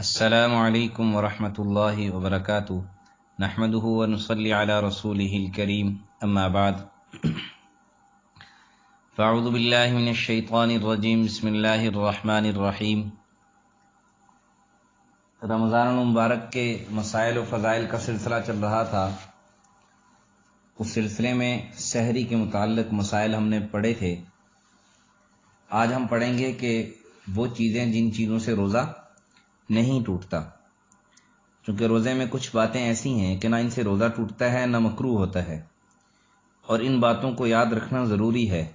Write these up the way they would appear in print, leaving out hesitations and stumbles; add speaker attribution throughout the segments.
Speaker 1: السلام علیکم ورحمۃ اللہ وبرکاتہ نحمده ونصلی علی رسوله الکریم اما بعد فاعوذ باللہ من الشیطان الرجیم بسم اللہ الرحمن الرحیم۔ رمضان المبارک کے مسائل و فضائل کا سلسلہ چل رہا تھا۔ اس سلسلے میں سحری کے متعلق مسائل ہم نے پڑھے تھے۔ آج ہم پڑھیں گے کہ وہ چیزیں جن چیزوں سے روزہ نہیں ٹوٹتا، چونکہ روزے میں کچھ باتیں ایسی ہیں کہ نہ ان سے روزہ ٹوٹتا ہے نہ مکروہ ہوتا ہے، اور ان باتوں کو یاد رکھنا ضروری ہے۔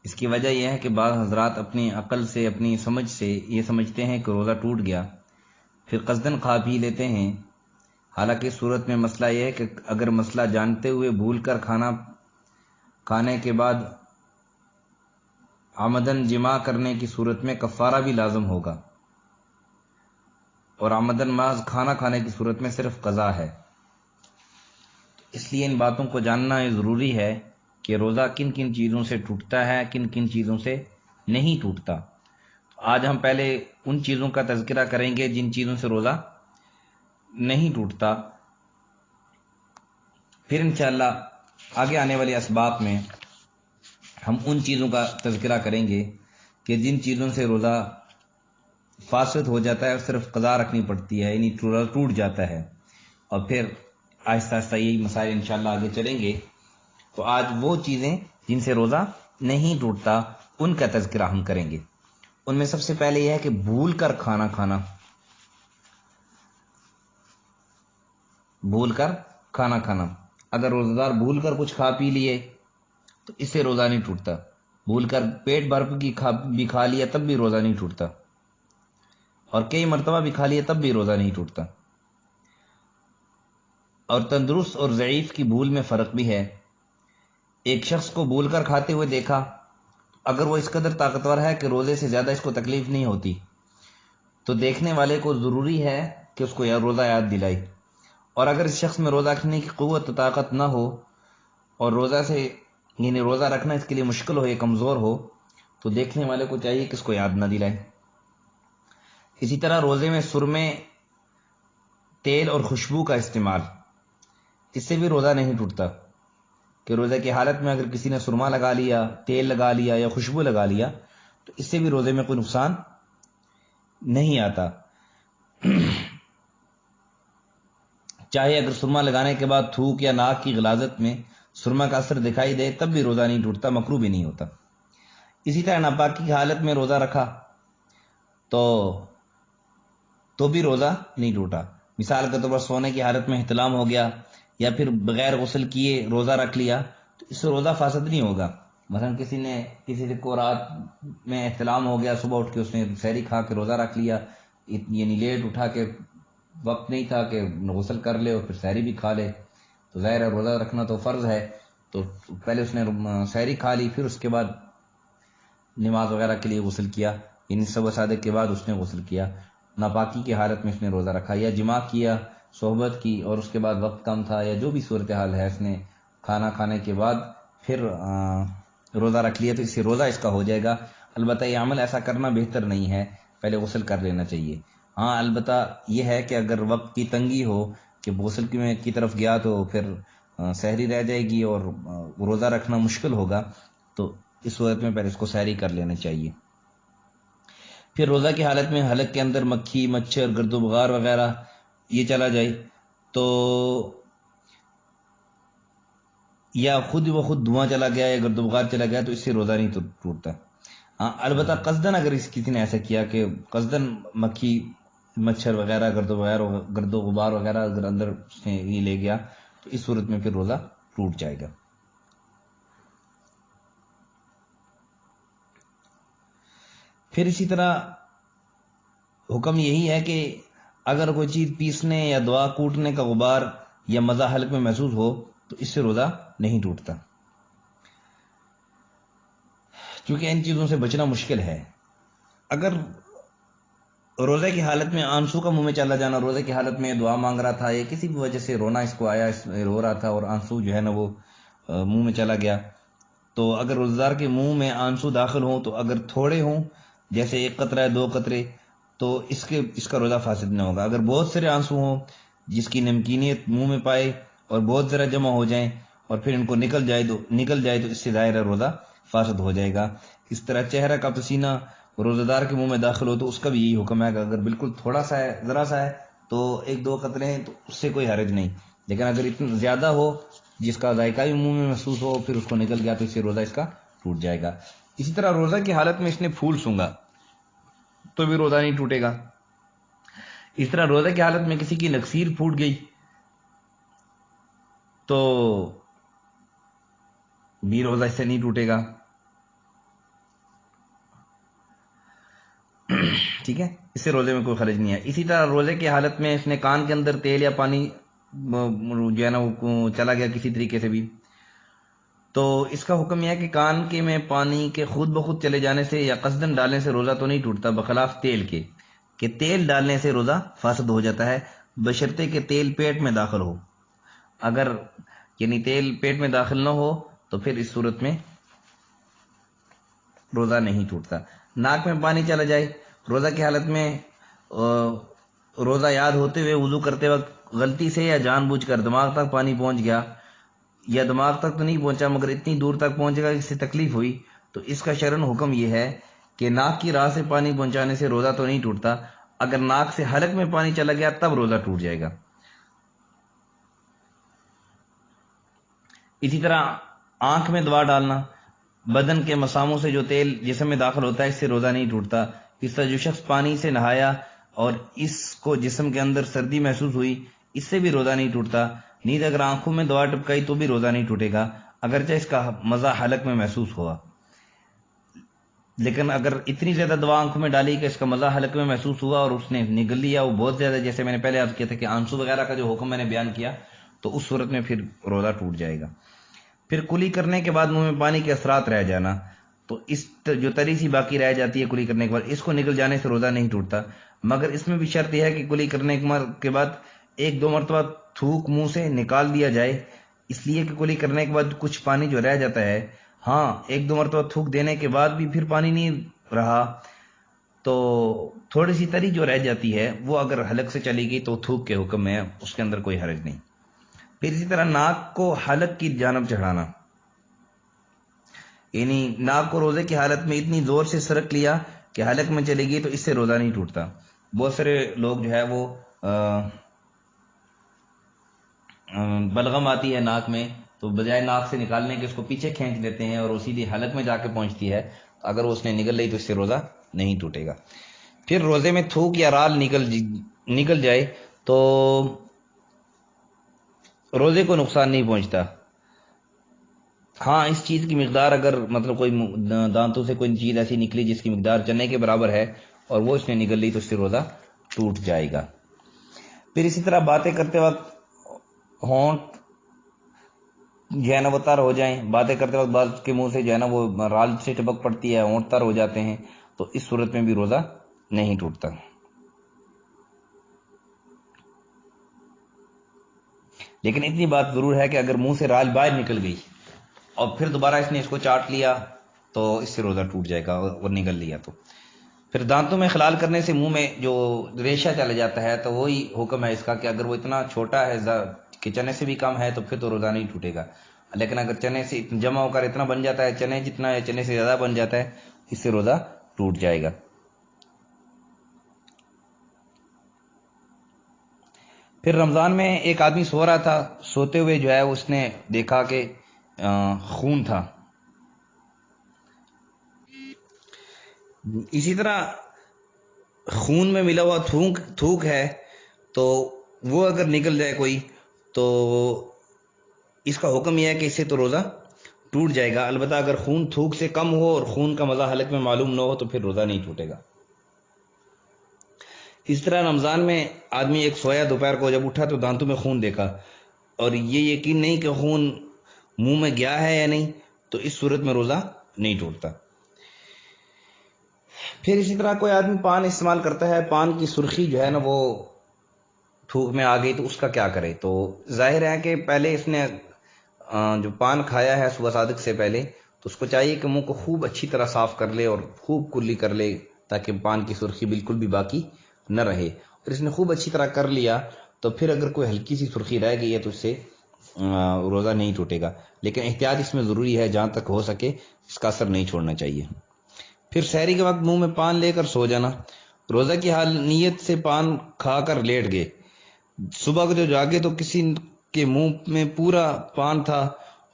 Speaker 1: اس کی وجہ یہ ہے کہ بعض حضرات اپنی عقل سے، اپنی سمجھ سے یہ سمجھتے ہیں کہ روزہ ٹوٹ گیا، پھر قصداً کھا پی لیتے ہیں۔ حالانکہ اس صورت میں مسئلہ یہ ہے کہ اگر مسئلہ جانتے ہوئے بھول کر کھانے کے بعد عمدن جماع کرنے کی صورت میں کفارہ بھی لازم ہوگا، اور عمدن محض کھانا کھانے کی صورت میں صرف قضا ہے۔ اس لیے ان باتوں کو جاننا یہ ضروری ہے کہ روزہ کن کن چیزوں سے ٹوٹتا ہے، کن کن چیزوں سے نہیں ٹوٹتا۔ آج ہم پہلے ان چیزوں کا تذکرہ کریں گے جن چیزوں سے روزہ نہیں ٹوٹتا، پھر انشاءاللہ آگے آنے والے اسباب میں ہم ان چیزوں کا تذکرہ کریں گے کہ جن چیزوں سے روزہ فاسد ہو جاتا ہے اور صرف قضا رکھنی پڑتی ہے، یعنی روزہ ٹوٹ جاتا ہے، اور پھر آہستہ آہستہ یہی مسائل انشاءاللہ آگے چلیں گے۔ تو آج وہ چیزیں جن سے روزہ نہیں ٹوٹتا ان کا تذکرہ ہم کریں گے۔ ان میں سب سے پہلے یہ ہے کہ بھول کر کھانا کھانا۔ بھول کر کھانا کھانا، اگر روزہ دار بھول کر کچھ کھا پی لیے تو اس سے روزہ نہیں ٹوٹتا۔ بھول کر پیٹ بھر بھی کھا لیا تب بھی روزہ نہیں ٹوٹتا، اور کئی مرتبہ بھی کھا لیا تب بھی روزہ نہیں ٹوٹتا۔ اور تندرست اور ضعیف کی بھول میں فرق بھی ہے۔ ایک شخص کو بھول کر کھاتے ہوئے دیکھا، اگر وہ اس قدر طاقتور ہے کہ روزے سے زیادہ اس کو تکلیف نہیں ہوتی، تو دیکھنے والے کو ضروری ہے کہ اس کو روزہ یاد دلائے۔ اور اگر اس شخص میں روزہ رکھنے کی قوت و طاقت نہ ہو، اور روزہ رکھنا اس کے لیے مشکل ہو یا کمزور ہو، تو دیکھنے والے کو چاہیے کہ اس کو یاد نہ دلائے۔ اسی طرح روزے میں سرمے، تیل اور خوشبو کا استعمال، اس سے بھی روزہ نہیں ٹوٹتا۔ کہ روزے کی حالت میں اگر کسی نے سرما لگا لیا، تیل لگا لیا یا خوشبو لگا لیا تو اس سے بھی روزے میں کوئی نقصان نہیں آتا۔ چاہے اگر سرما لگانے کے بعد تھوک یا ناک کی غلاظت میں سرما کا اثر دکھائی دے تب بھی روزہ نہیں ٹوٹتا، مکروہ بھی نہیں ہوتا۔ اسی طرح ناپاکی کی حالت میں روزہ رکھا تو بھی روزہ نہیں ٹوٹا۔ مثال کے طور پر سونے کی حالت میں احتلام ہو گیا یا پھر بغیر غسل کیے روزہ رکھ لیا تو اس سے روزہ فاسد نہیں ہوگا۔ مثلا کسی کو رات میں احتلام ہو گیا، صبح اٹھ کے اس نے سحری کھا کے روزہ رکھ لیا، یعنی لیٹ اٹھا کے وقت نہیں تھا کہ غسل کر لے اور پھر سحری بھی کھا لے، تو ظاہر ہے روزہ رکھنا تو فرض ہے، تو پہلے اس نے سحری کھا لی، پھر اس کے بعد نماز وغیرہ کے لیے غسل کیا، یعنی صبح صادق کے بعد اس نے غسل کیا۔ ناپاکی کی حالت میں اس نے روزہ رکھا یا جماع کیا، صحبت کی، اور اس کے بعد وقت کم تھا یا جو بھی صورتحال ہے، اس نے کھانا کھانے کے بعد پھر روزہ رکھ لیا، تو اس سے روزہ اس کا ہو جائے گا۔ البتہ یہ عمل ایسا کرنا بہتر نہیں ہے، پہلے غسل کر لینا چاہیے۔ ہاں البتہ یہ ہے کہ اگر وقت کی تنگی ہو کہ غسل کی طرف گیا تو پھر سحری رہ جائے گی اور روزہ رکھنا مشکل ہوگا، تو اس صورت میں پہلے اس کو سحری کر لینا چاہیے۔ پھر روزہ کی حالت میں حلق کے اندر مکھی، مچھر، گرد و بغار وغیرہ یہ چلا جائے تو، یا خود بخود دھواں چلا گیا یا گرد و بغار چلا گیا تو اس سے روزہ نہیں ٹوٹتا۔ ہاں البتہ قصدن اگر کسی نے ایسا کیا کہ قصدن مکھی، مچھر وغیرہ، گرد و غبار وغیرہ اگر اندر اس نے یہ لے گیا تو اس صورت میں پھر روزہ ٹوٹ جائے گا۔ پھر اسی طرح حکم یہی ہے کہ اگر کوئی چیز پیسنے یا دوا کوٹنے کا غبار یا مزہ حلق میں محسوس ہو تو اس سے روزہ نہیں ٹوٹتا، کیونکہ ان چیزوں سے بچنا مشکل ہے۔ اگر روزے کی حالت میں آنسو کا منہ میں چلا جانا، روزے کی حالت میں دعا مانگ رہا تھا یا کسی بھی وجہ سے رونا اس کو آیا، رو رہا تھا اور آنسو جو ہے نا وہ منہ میں چلا گیا، تو اگر روزہ دار کے منہ میں آنسو داخل ہوں تو اگر تھوڑے ہوں، جیسے 1 قطرہ 2 قطرے، تو اس کا روزہ فاسد نہ ہوگا۔ اگر بہت سارے آنسو ہوں جس کی نمکینیت منہ میں پائے اور بہت ذرا جمع ہو جائیں اور پھر ان کو نکل جائے تو اس سے ظاہر ہے روزہ فاسد ہو جائے گا۔ اس طرح چہرہ کا پسینہ روزہ دار کے منہ میں داخل ہو تو اس کا بھی یہی حکم ہے کہ اگر بالکل تھوڑا سا ہے، ذرا سا ہے، تو 1-2 قطرے ہیں تو اس سے کوئی حرج نہیں، لیکن اگر اتنا زیادہ ہو جس کا ذائقہ بھی منہ میں محسوس ہو پھر اس کو نکل گیا تو اس سے روزہ اس کا ٹوٹ جائے گا۔ اسی طرح روزہ کی حالت میں اس نے پھول سونگا تو بھی روزہ نہیں ٹوٹے گا۔ اس طرح روزہ کی حالت میں کسی کی نکسیر پھوٹ گئی تو بھی روزہ اس سے نہیں ٹوٹے گا، ٹھیک ہے، اس سے روزے میں کوئی خرچ نہیں ہے۔ اسی طرح روزے کی حالت میں اس نے کان کے اندر تیل یا پانی جو ہے نا وہ چلا گیا کسی طریقے سے بھی، تو اس کا حکم یہ ہے کہ کان کے میں پانی کے خود بخود چلے جانے سے یا قصدن ڈالنے سے روزہ تو نہیں ٹوٹتا، بخلاف تیل کے، کہ تیل ڈالنے سے روزہ فاسد ہو جاتا ہے بشرطے کہ تیل پیٹ میں داخل ہو۔ اگر یعنی تیل پیٹ میں داخل نہ ہو تو پھر اس صورت میں روزہ نہیں ٹوٹتا۔ ناک میں پانی چلا جائے روزہ کی حالت میں، روزہ یاد ہوتے ہوئے وضو کرتے وقت غلطی سے یا جان بوجھ کر دماغ تک پانی پہنچ گیا، یا دماغ تک تو نہیں پہنچا مگر اتنی دور تک پہنچ گا کہ اس سے تکلیف ہوئی، تو اس کا شرعاً حکم یہ ہے کہ ناک کی راہ سے پانی پہنچانے سے روزہ تو نہیں ٹوٹتا، اگر ناک سے حلق میں پانی چلا گیا تب روزہ ٹوٹ جائے گا۔ اسی طرح آنکھ میں دوا ڈالنا، بدن کے مساموں سے جو تیل جسم میں داخل ہوتا ہے اس سے روزہ نہیں ٹوٹتا۔ اس طرح جو شخص پانی سے نہایا اور اس کو جسم کے اندر سردی محسوس ہوئی اس سے بھی روزہ نہیں ٹوٹتا۔ نیز اگر آنکھوں میں دوا ٹپکائی تو بھی روزہ نہیں ٹوٹے گا اگرچہ اس کا مزہ حلق میں محسوس ہوا، لیکن اگر اتنی زیادہ دوا آنکھوں میں ڈالی کہ اس کا مزہ حلق میں محسوس ہوا اور اس نے نگل لیا وہ بہت زیادہ، جیسے میں نے پہلے عرض کیا تھا کہ آنسو وغیرہ کا جو حکم میں نے بیان کیا، تو اس صورت میں پھر روزہ ٹوٹ جائے گا۔ پھر کلی کرنے کے بعد منہ میں پانی کے اثرات رہ جانا، تو اس جو تری سی باقی رہ جاتی ہے کلی کرنے کے بعد، اس کو نکل جانے سے روزہ نہیں ٹوٹتا، مگر اس میں بھی شرط یہ ہے کہ کلی کرنے کے بعد 1-2 مرتبہ تھوک منہ سے نکال دیا جائے، اس لیے کہ کلی کرنے کے بعد کچھ پانی جو رہ جاتا ہے، ہاں 1-2 مرتبہ تھوک دینے کے بعد بھی پھر پانی نہیں رہا تو تھوڑی سی تری جو رہ جاتی ہے وہ اگر حلق سے چلی گئی تو تھوک کے حکم میں اس کے اندر کوئی حرج نہیں۔ پھر اسی طرح ناک کو حلق کی جانب چڑھانا، یعنی ناک کو روزے کی حالت میں اتنی زور سے سرک لیا کہ حلق میں چلی گئی تو اس سے روزہ نہیں ٹوٹتا۔ بہت سارے لوگ جو ہے وہ بلغم آتی ہے ناک میں تو بجائے ناک سے نکالنے کے اس کو پیچھے کھینچ لیتے ہیں اور وہ سیدھی حلق میں جا کے پہنچتی ہے، اگر اس نے نگل لی تو اس سے روزہ نہیں ٹوٹے گا۔ پھر روزے میں تھوک یا رال نکل جائے تو روزے کو نقصان نہیں پہنچتا، ہاں اس چیز کی مقدار اگر مطلب کوئی دانتوں سے کوئی چیز ایسی نکلی جس کی مقدار چنے کے برابر ہے اور وہ اس نے نگل لی تو اس سے روزہ ٹوٹ جائے گا۔ پھر اسی طرح باتیں کرتے وقت ہونٹ جو ہے نا وہ تر ہو جائیں، باتیں کرتے وقت بعض کے منہ سے جو ہے نا وہ رال سے ٹپک پڑتی ہے، ہونٹ تر ہو جاتے ہیں، تو اس صورت میں بھی روزہ نہیں ٹوٹتا۔ لیکن اتنی بات ضرور ہے کہ اگر منہ سے رال باہر نکل گئی اور پھر دوبارہ اس نے اس کو چاٹ لیا تو اس سے روزہ ٹوٹ جائے گا، اور نگل لیا تو۔ پھر دانتوں میں خلال کرنے سے منہ میں جو ریشہ چلا جاتا ہے تو وہی حکم ہے اس کا کہ اگر وہ اتنا چھوٹا ہے کہ چنے سے بھی کم ہے تو پھر تو روزہ نہیں ٹوٹے گا، لیکن اگر چنے سے جمع ہو کر اتنا بن جاتا ہے، چنے جتنا ہے چنے سے زیادہ بن جاتا ہے، اس سے روزہ ٹوٹ جائے گا۔ پھر رمضان میں ایک آدمی سو رہا تھا، سوتے ہوئے جو ہے اس نے دیکھا کہ خون تھا، اسی طرح خون میں ملا ہوا تھوک ہے تو وہ اگر نکل جائے کوئی تو اس کا حکم یہ ہے کہ اس سے تو روزہ ٹوٹ جائے گا، البتہ اگر خون تھوک سے کم ہو اور خون کا مزہ حلق میں معلوم نہ ہو تو پھر روزہ نہیں ٹوٹے گا۔ اس طرح رمضان میں آدمی ایک سویا، دوپہر کو جب اٹھا تو دانتوں میں خون دیکھا اور یہ یقین نہیں کہ خون منہ میں گیا ہے یا نہیں، تو اس صورت میں روزہ نہیں ٹوٹتا۔ پھر اسی طرح کوئی آدمی پان استعمال کرتا ہے، پان کی سرخی جو ہے نا وہ تھوک میں آ گئی تو اس کا کیا کرے؟ تو ظاہر ہے کہ پہلے اس نے جو پان کھایا ہے صبح صادق سے پہلے تو اس کو چاہیے کہ منہ کو خوب اچھی طرح صاف کر لے اور خوب کلی کر لے تاکہ پان کی سرخی بالکل بھی باقی نہ رہے. اور اس نے خوب اچھی طرح کر لیا تو پھر اگر کوئی ہلکی سی سرخی رہ گئی ہے تو اس سے روزہ نہیں ٹوٹے گا. لیکن احتیاط اس میں ضروری ہے، جہاں تک ہو سکے اس کا اثر نہیں چھوڑنا چاہیے. پھر سحری کے وقت منہ میں پان لے کر سو جانا. روزہ کی حال نیت سے پان کھا کر لیٹ گئے، صبح کو جو جاگے تو کسی کے منہ میں پورا پان تھا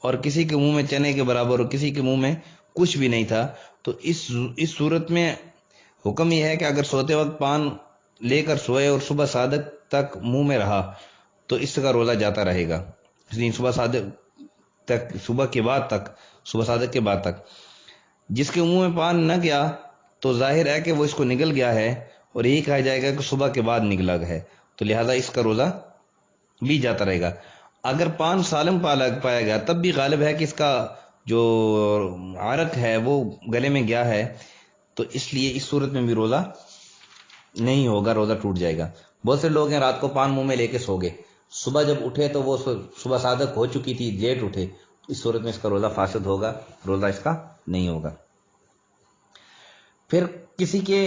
Speaker 1: اور کسی کے منہ میں چنے کے برابر اور کسی کے منہ میں کچھ بھی نہیں تھا، تو اس صورت میں حکم یہ ہے کہ اگر سوتے وقت پان لے کر سوئے اور صبح صادق تک منہ میں رہا تو اس کا روزہ جاتا رہے گا. اس لیے صبح صادق کے بعد تک جس کے منہ میں پان نہ گیا تو ظاہر ہے کہ وہ اس کو نگل گیا ہے اور یہی کہا جائے گا کہ صبح کے بعد نگلا ہے، تو لہذا اس کا روزہ بھی جاتا رہے گا. اگر پان سالم پایا گیا تب بھی غالب ہے کہ اس کا جو عرق ہے وہ گلے میں گیا ہے، تو اس لیے اس صورت میں بھی روزہ نہیں ہوگا، روزہ ٹوٹ جائے گا. بہت سے لوگ ہیں رات کو پان منہ میں لے کے سو گئے، صبح جب اٹھے تو وہ صبح صادق ہو چکی تھی، لیٹ اٹھے، اس صورت میں اس کا روزہ فاسد ہوگا، روزہ اس کا نہیں ہوگا. پھر کسی کے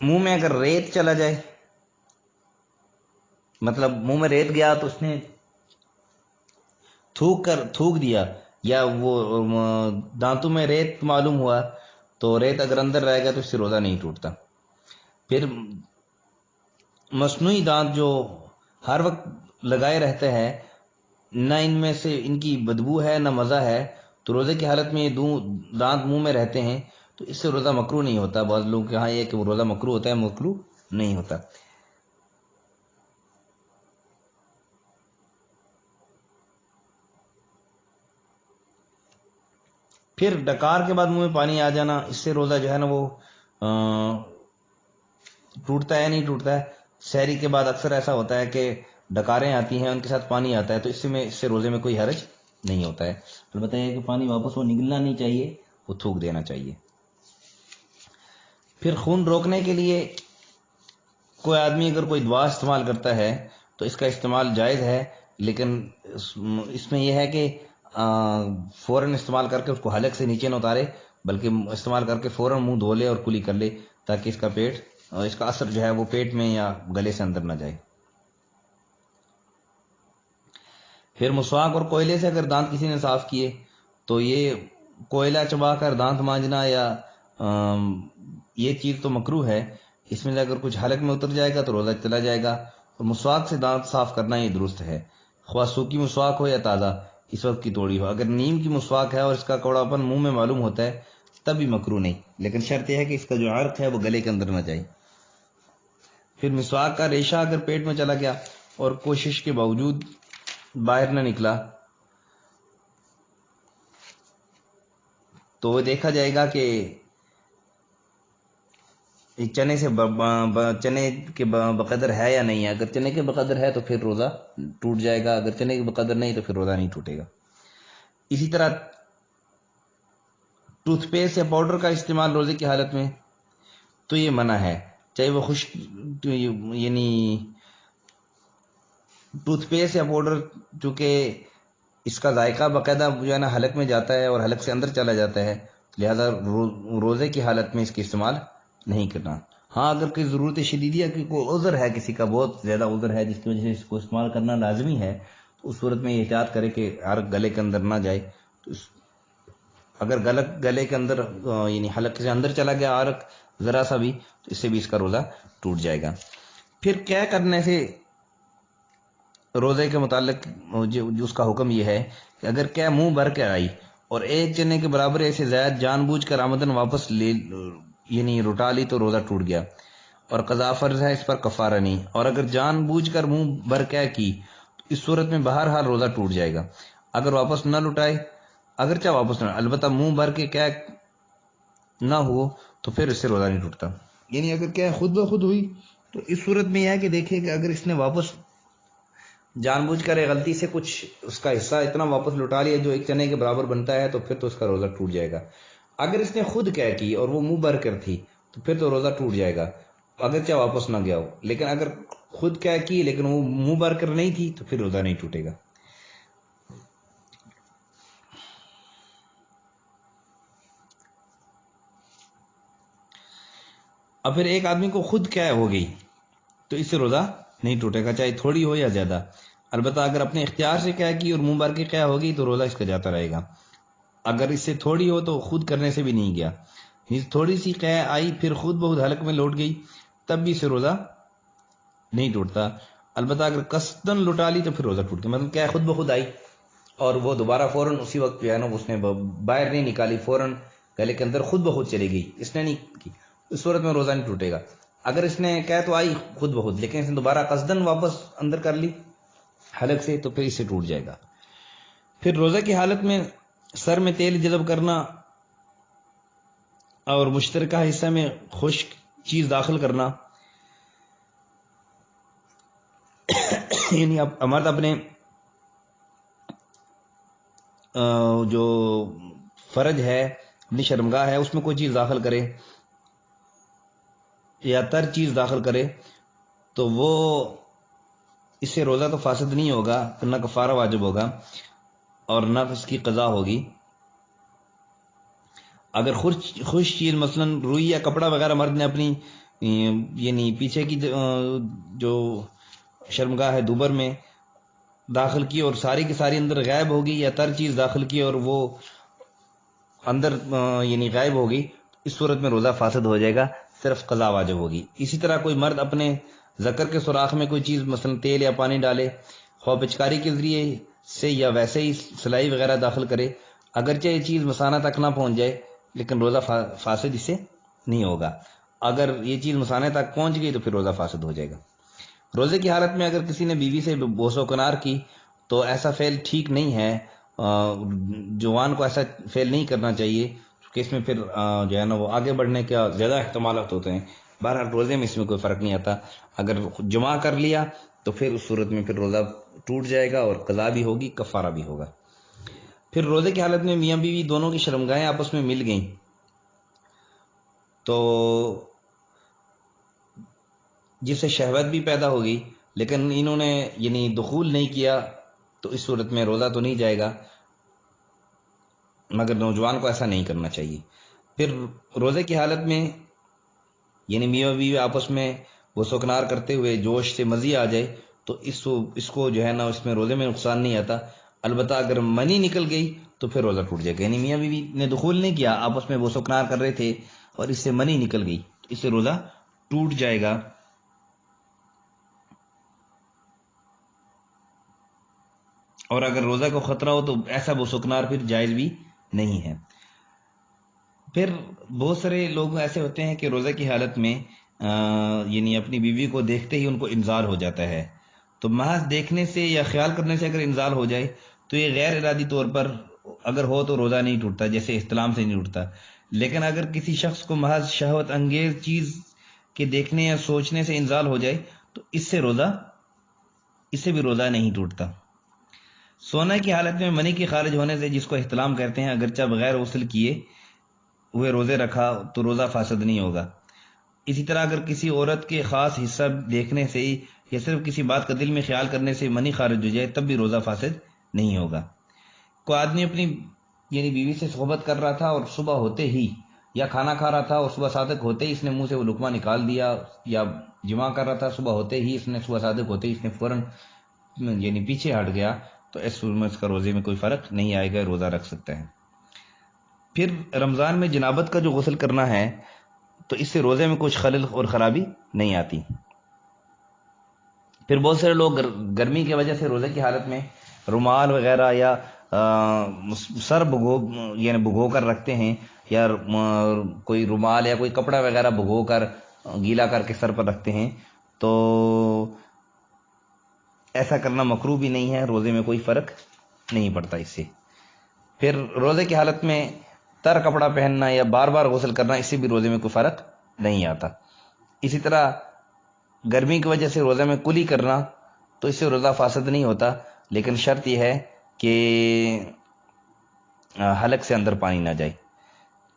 Speaker 1: منہ میں اگر ریت چلا جائے، مطلب منہ میں ریت گیا تو اس نے تھوک دیا، یا وہ دانتوں میں ریت معلوم ہوا تو ریت اگر اندر رہ گیا تو اس سے روزہ نہیں ٹوٹتا. پھر مصنوعی دانت جو ہر وقت لگائے رہتے ہیں، نہ ان میں سے ان کی بدبو ہے نہ مزہ ہے، تو روزے کی حالت میں یہ دانت منہ میں رہتے ہیں تو اس سے روزہ مکروہ نہیں ہوتا. بعض لوگ کہاں یہ کہ وہ روزہ مکروہ ہوتا ہے، مکروہ نہیں ہوتا. پھر ڈکار کے بعد منہ میں پانی آ جانا، اس سے روزہ جو ہے نا وہ ٹوٹتا ہے نہیں ٹوٹتا ہے. سحری کے بعد اکثر ایسا ہوتا ہے کہ ڈکاریں آتی ہیں، ان کے ساتھ پانی آتا ہے، تو اس سے روزے میں کوئی حرج نہیں ہوتا ہے. البتہ یہ کہ پانی واپس وہ نگلنا نہیں چاہیے، وہ تھوک دینا چاہیے. پھر خون روکنے کے لیے کوئی آدمی اگر کوئی دوا استعمال کرتا ہے تو اس کا استعمال جائز ہے، لیکن اس میں یہ ہے کہ فوراً استعمال کر کے اس کو حلق سے نیچے نہ اتارے، بلکہ استعمال کر کے فوراً منہ دھو لے اور کلی کر لے، تاکہ اس کا اثر جو ہے وہ پیٹ میں یا گلے سے اندر نہ جائے. پھر مسواک اور کوئلے سے اگر دانت کسی نے صاف کیے تو یہ کوئلہ چبا کر دانت مانجنا یا یہ چیز تو مکروہ ہے. اس میں سے اگر کچھ حلق میں اتر جائے گا تو روزہ چلا جائے گا. اور مسواک سے دانت صاف کرنا یہ درست ہے، خواہ سوکھی مسواک ہو یا تازہ، اس وقت کی توڑی ہو. اگر نیم کی مسواک ہے اور اس کا کوڑاپن منہ میں معلوم ہوتا ہے تب بھی مکروہ نہیں، لیکن شرط یہ ہے کہ اس کا جو عرق ہے وہ گلے کے اندر نہ جائے. پھر مسواک کا ریشہ اگر پیٹ میں چلا گیا اور کوشش کے باوجود باہر نہ نکلا تو وہ دیکھا جائے گا کہ چنے کے بقدر ہے یا نہیں ہے. اگر چنے کے بقدر ہے تو پھر روزہ ٹوٹ جائے گا، اگر چنے کے بقدر نہیں تو پھر روزہ نہیں ٹوٹے گا. اسی طرح ٹوتھ پیسٹ یا پاؤڈر کا استعمال روزے کی حالت میں تو یہ منع ہے، چاہے وہ خشک یعنی ٹوتھ پیسٹ یا پاؤڈر، چونکہ اس کا ذائقہ باقاعدہ جو ہے نا حلق میں جاتا ہے اور حلق سے اندر چلا جاتا ہے، لہذا روزے کی حالت میں اس کا استعمال نہیں کرنا. ہاں اگر کوئی ضرورت شدیدیہ کی کوئی عذر ہے، کسی کا بہت زیادہ عذر ہے جس کی وجہ سے اس کو استعمال کرنا لازمی ہے، تو اس صورت میں یہ احتیاط کرے کہ عرق گلے کے اندر نہ جائے. تو اگر گلے کے اندر یعنی حلق سے اندر چلا گیا عرق ذرا سا بھی تو اس سے بھی اس کا روزہ ٹوٹ جائے گا. پھر کیا کرنے سے روزے کے متعلق جو اس کا حکم یہ ہے کہ اگر کیا منہ بھر کے آئی اور ایک چنے کے برابر ایسے زائد جان بوجھ کر آمدن واپس یعنی لوٹا لی تو روزہ ٹوٹ گیا اور قضا فرض ہے، اس پر کفارہ نہیں. اور اگر جان بوجھ کر منہ بھر کیا کی تو اس صورت میں بہرحال روزہ ٹوٹ جائے گا. اگر واپس نہ لٹائے، اگرچہ واپس نہ، البتہ منہ بھر کے کیا نہ ہو تو پھر اس سے روزہ نہیں ٹوٹتا. یعنی اگر کیا خود بخود ہوئی تو اس صورت میں یہ ہے کہ دیکھیں کہ اگر اس نے واپس جان بوجھ کر غلطی سے کچھ اس کا حصہ اتنا واپس لٹا لیا جو ایک چنے کے برابر بنتا ہے تو پھر تو اس کا روزہ ٹوٹ جائے گا. اگر اس نے خود کیا کی اور وہ منہ بھر کر تھی تو پھر تو روزہ ٹوٹ جائے گا اگرچہ واپس نہ گیا ہو. لیکن اگر خود کیا کی لیکن وہ منہ بھر کر نہیں تھی تو پھر روزہ نہیں ٹوٹے گا. اب پھر ایک آدمی کو خود قے ہو گئی تو اس سے روزہ نہیں ٹوٹے گا، چاہے تھوڑی ہو یا زیادہ۔ البتہ اگر اپنے اختیار سے قے کی اور منہ بھر کے قے ہوگی تو روزہ اس کا جاتا رہے گا۔ اگر اس سے تھوڑی ہو تو خود کرنے سے بھی نہیں گیا، تھوڑی سی قے آئی پھر خود بہت حلق میں لوٹ گئی، تب بھی اسے روزہ نہیں ٹوٹتا۔ البتہ اگر قصدن لٹا لی تو پھر روزہ ٹوٹ گیا، مطلب قے خود بخود آئی اور وہ دوبارہ فوراً اسی وقت جو ہے نا اس نے باہر نہیں نکالی، فوراً گلے کے اندر خود بخود چلی گئی، اس نے نہیں کی، اس صورت میں روزہ نہیں ٹوٹے گا۔ اگر اس نے قے تو آئی خود بخود لیکن اس نے دوبارہ قصدن واپس اندر کر لی حلق سے تو پھر اس سے ٹوٹ جائے گا۔ پھر روزہ کی حالت میں سر میں تیل جذب کرنا اور مشترکہ حصہ میں خشک چیز داخل کرنا، یعنی اب مرد اپنے جو فرج ہے، اپنی شرمگاہ ہے، اس میں کوئی چیز داخل کرے یا تر چیز داخل کرے تو وہ اس سے روزہ تو فاسد نہیں ہوگا، نہ کفارہ واجب ہوگا اور نہ اس کی قضا ہوگی۔ اگر خوش چیز مثلا روئی یا کپڑا وغیرہ مرد نے اپنی یعنی پیچھے کی جو شرمگاہ ہے دوبر میں داخل کی اور ساری کی ساری اندر غائب ہوگی، یا تر چیز داخل کی اور وہ اندر یعنی غائب ہوگی، اس صورت میں روزہ فاسد ہو جائے گا، صرف قضا واجب ہوگی۔ اسی طرح کوئی مرد اپنے ذکر کے سوراخ میں کوئی چیز مثلا تیل یا پانی ڈالے، خواہ پچکاری کے ذریعے سے یا ویسے ہی سلائی وغیرہ داخل کرے، اگرچہ یہ چیز مثانہ تک نہ پہنچ جائے لیکن روزہ فاسد اس سے نہیں ہوگا۔ اگر یہ چیز مثانہ تک پہنچ گئی تو پھر روزہ فاسد ہو جائے گا۔ روزے کی حالت میں اگر کسی نے بیوی سے بوس و کنار کی تو ایسا فعل ٹھیک نہیں ہے، جوان کو ایسا فعل نہیں کرنا چاہیے کیونکہ اس میں پھر جو ہے نا وہ آگے بڑھنے کا زیادہ احتمالات ہوتے ہیں۔ بہرحال روزے میں اس میں کوئی فرق نہیں آتا، اگر جمع کر لیا تو پھر اس صورت میں پھر روزہ ٹوٹ جائے گا اور قضا بھی ہوگی، کفارہ بھی ہوگا۔ پھر روزے کی حالت میں میاں بیوی دونوں کی شرمگاہیں آپس میں مل گئیں تو جس سے شہوت بھی پیدا ہوگی لیکن انہوں نے یعنی دخول نہیں کیا تو اس صورت میں روزہ تو نہیں جائے گا، مگر نوجوان کو ایسا نہیں کرنا چاہیے۔ پھر روزے کی حالت میں یعنی میاں بیوی آپس میں وہ سکنار کرتے ہوئے جوش سے مزی آ جائے تو اس کو جو ہے نا اس میں روزے میں نقصان نہیں آتا، البتہ اگر منی نکل گئی تو پھر روزہ ٹوٹ جائے گا۔ یعنی میاں بیوی نے دخول نہیں کیا، آپس میں وہ سکنار کر رہے تھے اور اس سے منی نکل گئی تو اس سے روزہ ٹوٹ جائے گا۔ اور اگر روزہ کو خطرہ ہو تو ایسا وہ سکنار پھر جائز بھی نہیں ہے۔ پھر بہت سارے لوگ ایسے ہوتے ہیں کہ روزہ کی حالت میں یعنی اپنی بیوی کو دیکھتے ہی ان کو انزال ہو جاتا ہے، تو محض دیکھنے سے یا خیال کرنے سے اگر انزال ہو جائے تو یہ غیر ارادی طور پر اگر ہو تو روزہ نہیں ٹوٹتا، جیسے احتلام سے نہیں ٹوٹتا۔ لیکن اگر کسی شخص کو محض شہوت انگیز چیز کے دیکھنے یا سوچنے سے انزال ہو جائے تو اس سے بھی روزہ نہیں ٹوٹتا۔ سونے کی حالت میں منی کے خارج ہونے سے، جس کو احتلام کہتے ہیں، اگرچہ بغیر غسل کیے ہوئے روزے رکھا تو روزہ فاسد نہیں ہوگا۔ اسی طرح اگر کسی عورت کے خاص حصہ دیکھنے سے یا صرف کسی بات کا دل میں خیال کرنے سے منی خارج ہو جائے تب بھی روزہ فاسد نہیں ہوگا۔ کوئی آدمی اپنی یعنی بیوی سے صحبت کر رہا تھا اور صبح ہوتے ہی یا کھانا کھا رہا تھا اور صبح صادق ہوتے ہی اس نے منہ سے وہ لقمہ نکال دیا، یا جمع کر رہا تھا صبح ہوتے ہی صبح صادق ہوتے ہی اس نے فوراً یعنی پیچھے ہٹ گیا تو اس کا روزے میں کوئی فرق نہیں آئے گا، روزہ رکھ سکتا ہے۔ پھر رمضان میں جنابت کا جو غسل کرنا ہے تو اس سے روزے میں کچھ خلل اور خرابی نہیں آتی۔ پھر بہت سارے لوگ گرمی کی وجہ سے روزے کی حالت میں رومال وغیرہ یا سر بھگو کر رکھتے ہیں، یا کوئی رومال یا کوئی کپڑا وغیرہ بھگو کر گیلا کر کے سر پر رکھتے ہیں، تو ایسا کرنا مکروہ بھی نہیں ہے، روزے میں کوئی فرق نہیں پڑتا اس سے۔ پھر روزے کی حالت میں تر کپڑا پہننا یا بار بار غسل کرنا، اس سے بھی روزے میں کوئی فرق نہیں آتا۔ اسی طرح گرمی کی وجہ سے روزے میں کلی کرنا تو اس سے روزہ فاسد نہیں ہوتا، لیکن شرط یہ ہے کہ حلق سے اندر پانی نہ جائے۔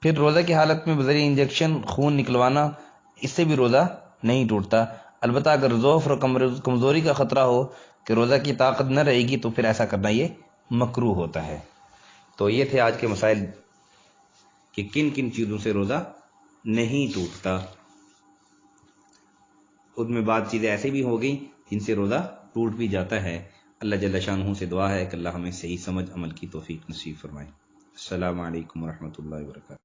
Speaker 1: پھر روزہ کی حالت میں بذریعہ انجیکشن خون نکلوانا، اس سے بھی روزہ نہیں ٹوٹتا، البتہ اگر ضعف اور کمزوری کا خطرہ ہو کہ روزہ کی طاقت نہ رہے گی تو پھر ایسا کرنا یہ مکروہ ہوتا ہے۔ تو یہ تھے آج کے مسائل کہ کن کن چیزوں سے روزہ نہیں ٹوٹتا۔ ان میں بعض چیزیں ایسی بھی ہو گئیں جن سے روزہ ٹوٹ بھی جاتا ہے۔ اللہ جل شانہ سے دعا ہے کہ اللہ ہمیں صحیح سمجھ عمل کی توفیق نصیب فرمائے۔ السلام علیکم ورحمۃ اللہ وبرکاتہ۔